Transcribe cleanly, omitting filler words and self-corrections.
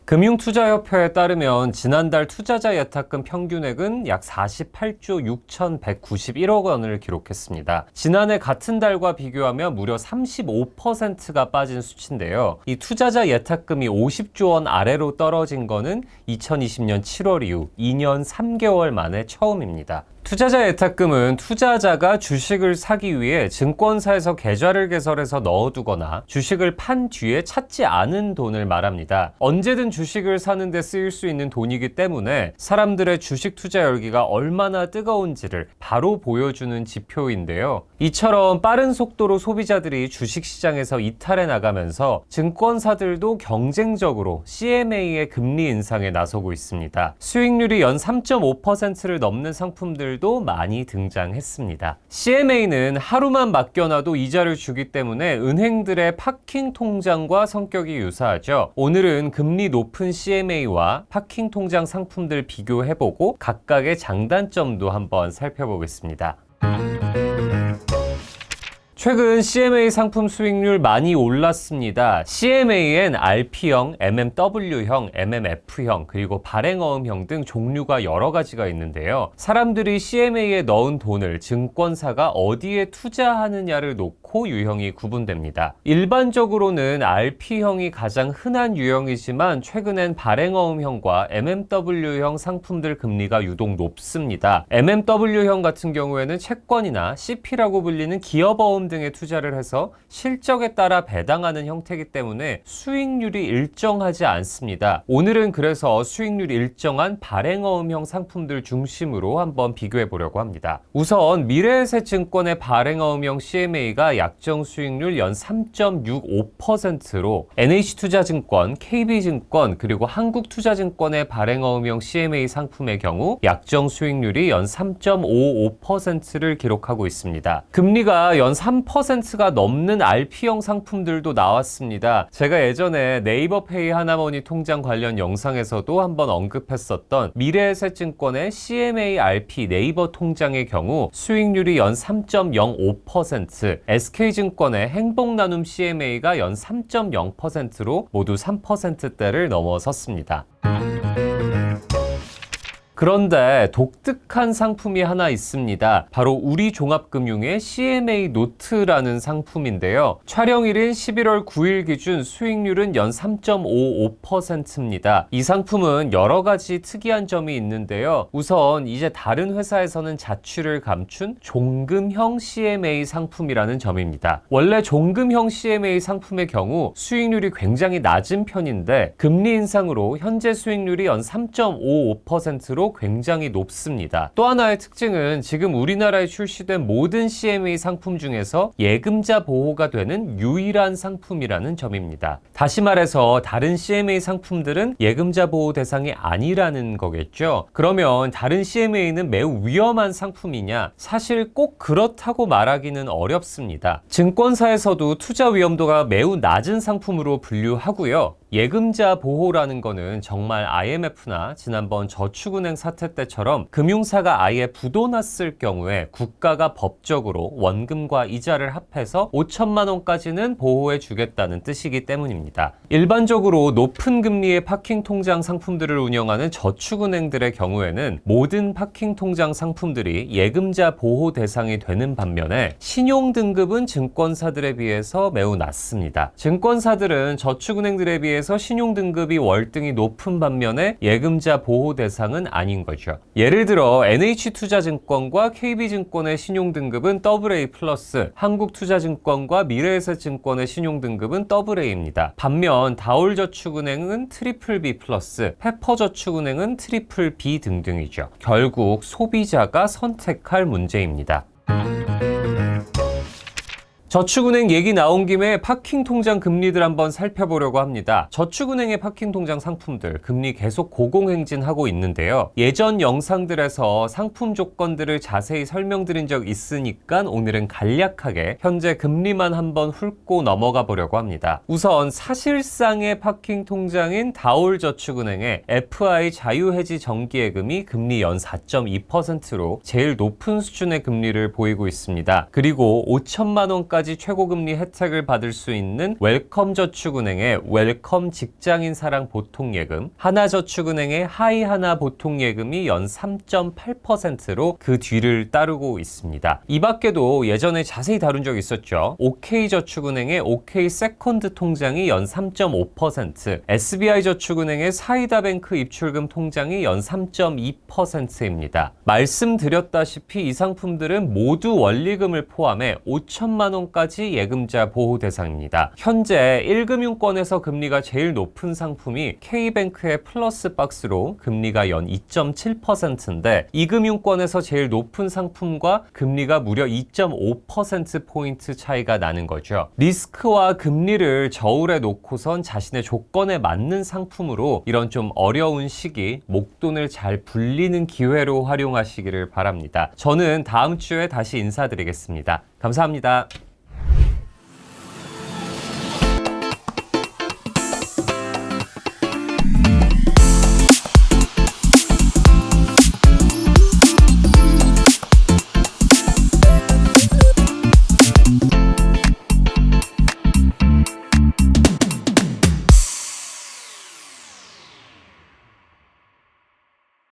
금융투자협회에 따르면 지난달 투자자 예탁금 평균액은 약 48조 6,191억 원을 기록했습니다. 지난해 같은 달과 비교하면 무려 35%가 빠진 수치인데요. 이 투자자 예탁금이 50조 원 아래로 떨어진 거는 2020년 7월 이후 2년 3개월 만에 처음입니다. 투자자 예탁금은 투자자가 주식을 사기 위해 증권사에서 계좌를 개설해서 넣어두거나 주식을 판 뒤에 찾지 않은 돈을 말합니다. 언제든 주식을 사는 데 쓰일 수 있는 돈이기 때문에 사람들의 주식 투자 열기가 얼마나 뜨거운지를 바로 보여주는 지표인데요. 이처럼 빠른 속도로 소비자들이 주식시장에서 이탈해 나가면서 증권사들도 경쟁적으로 CMA의 금리 인상에 나서고 있습니다. 수익률이 연 3.5%를 넘는 상품들도 많이 등장했습니다. CMA는 하루만 맡겨놔도 이자를 주기 때문에 은행들의 파킹 통장과 성격이 유사하죠. 오늘은 금리 높은 CMA와 파킹 통장 상품들 비교해보고 각각의 장단점도 한번 살펴보겠습니다. 최근 CMA 상품 수익률 많이 올랐습니다. CMA엔 RP형, MMW형, MMF형, 그리고 발행어음형 등 종류가 여러 가지가 있는데요. 사람들이 CMA에 넣은 돈을 증권사가 어디에 투자하느냐를 놓고 유형이 구분됩니다. 일반적으로는 RP형이 가장 흔한 유형이지만 최근엔 발행어음형과 MMW형 상품들 금리가 유독 높습니다. MMW형 같은 경우에는 채권이나 CP라고 불리는 기업어음 등에 투자를 해서 실적에 따라 배당하는 형태이기 때문에 수익률이 일정하지 않습니다. 오늘은 그래서 수익률이 일정한 발행어음형 상품들 중심으로 한번 비교해 보려고 합니다. 우선 미래에셋증권의 발행어음형 CMA가 약정 수익률 연 3.65%로 NH투자증권, KB증권, 그리고 한국투자증권의 발행어음형 CMA 상품의 경우 약정 수익률이 연 3.55%를 기록하고 있습니다. 금리가 연 3%가 넘는 RP형 상품들도 나왔습니다. 제가 예전에 네이버페이 하나머니 통장 관련 영상에서도 한번 언급했었던 미래에셋증권의 CMA RP 네이버 통장의 경우 수익률이 연 3.05%, SK증권의 행복나눔 CMA가 연 3.0%로 모두 3%대를 넘어섰습니다. 그런데 독특한 상품이 하나 있습니다. 바로 우리종합금융의 CMA 노트라는 상품인데요. 촬영일인 11월 9일 기준 수익률은 연 3.55%입니다. 이 상품은 여러 가지 특이한 점이 있는데요. 우선 이제 다른 회사에서는 자취를 감춘 종금형 CMA 상품이라는 점입니다. 원래 종금형 CMA 상품의 경우 수익률이 굉장히 낮은 편인데 금리 인상으로 현재 수익률이 연 3.55%로 굉장히 높습니다. 또 하나의 특징은 지금 우리나라에 출시된 모든 CMA 상품 중에서 예금자 보호가 되는 유일한 상품이라는 점입니다. 다시 말해서 다른 CMA 상품들은 예금자 보호 대상이 아니라는 거겠죠. 그러면 다른 CMA는 매우 위험한 상품이냐? 사실 꼭 그렇다고 말하기는 어렵습니다. 증권사에서도 투자 위험도가 매우 낮은 상품으로 분류하고요. 예금자 보호라는 거는 정말 IMF나 지난번 저축은행 사태 때처럼 금융사가 아예 부도났을 경우에 국가가 법적으로 원금과 이자를 합해서 5천만 원까지는 보호해 주겠다는 뜻이기 때문입니다. 일반적으로 높은 금리의 파킹 통장 상품들을 운영하는 저축은행들의 경우에는 모든 파킹 통장 상품들이 예금자 보호 대상이 되는 반면에 신용 등급은 증권사들에 비해서 매우 낮습니다. 증권사들은 저축은행들에 비해 신용 등급이 월등히 높은 반면에 예금자 보호 대상은 아닌 거죠. 예를 들어 NH투자증권과 KB증권의 신용 등급은 AA+, 한국투자증권과 미래에셋증권의 신용 등급은 AA입니다. 반면 다올저축은행은 BBB+, 페퍼저축은행은 BBB 등등이죠. 결국 소비자가 선택할 문제입니다. 저축은행 얘기 나온 김에 파킹 통장 금리들 한번 살펴보려고 합니다. 저축은행의 파킹 통장 상품들 금리 계속 고공행진하고 있는데요. 예전 영상들에서 상품 조건들을 자세히 설명드린 적 있으니까 오늘은 간략하게 현재 금리만 한번 훑고 넘어가 보려고 합니다. 우선 사실상의 파킹 통장인 다올저축은행의 FI 자유해지 정기예금이 금리 연 4.2%로 제일 높은 수준의 금리를 보이고 있습니다. 그리고 5천만 원까지 원까지 최고금리 혜택을 받을 수 있는 웰컴저축은행의 웰컴 직장인사랑 보통예금, 하나저축은행의 하이하나 보통예금이 연 3.8%로 그 뒤를 따르고 있습니다. 이 밖에도 예전에 자세히 다룬 적 있었죠. OK저축은행의 OK 세컨드 통장이 연 3.5%, SBI저축은행의 사이다뱅크 입출금 통장이 연 3.2%입니다. 말씀드렸다시피 이 상품들은 모두 원리금을 포함해 5천만 원까지 예금자 보호 대상입니다. 현재 1금융권에서 금리가 제일 높은 상품이 K뱅크의 플러스 박스로 금리가 연 2.7%인데 2금융권에서 제일 높은 상품과 금리가 무려 2.5%포인트 차이가 나는 거죠. 리스크와 금리를 저울에 놓고선 자신의 조건에 맞는 상품으로 이런 좀 어려운 시기 목돈을 잘 불리는 기회로 활용하시기를 바랍니다. 저는 다음 주에 다시 인사드리겠습니다. 감사합니다.